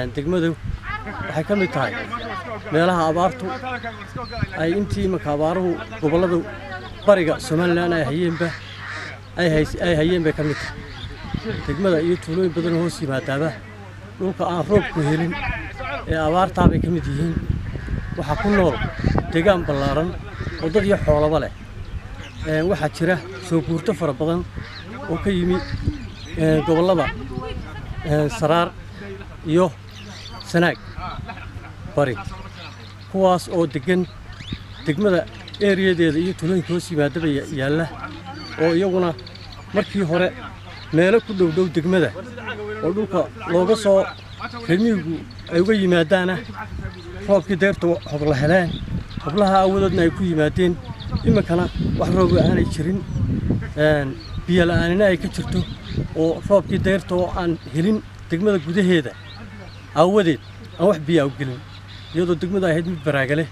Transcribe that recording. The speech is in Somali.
degmadu waxay ka mid tahay meelaha abaartu ay intii marka abaaruhu gobolada bariga Soomaaliland ay hayeenba ka mid tahay degmada iyo tuulooyin badan hoos yimaadaba dhulka aan roob ku helin ee abaarta bay ka mid yihiin waxa ku nool deegaan ballaaran oo dad iyo xoolaba leh waxa jira soo guurto fara badan oo ka yimi gobolada Saraar iyo Sanaag bari kuwaas oo degan degmada eeriyadeeda iyo tuulooyinka hoos yimaadaba yaalla oo iyaguna markii hore meelo ku dhow degmada oo dhulka looga soo remigu ay uga yimaadaana roobkii deerta hobla heleen hoblaha awadoodna ay ku yimaadeen iminkana wax roob aanay jirin biyo la'aanina ay ka jirto oo roobkii deerta oo aan helin degmada gudaheeda awadeed aan wax biyo u gelin iyadoo degmada ahayd mid baraagale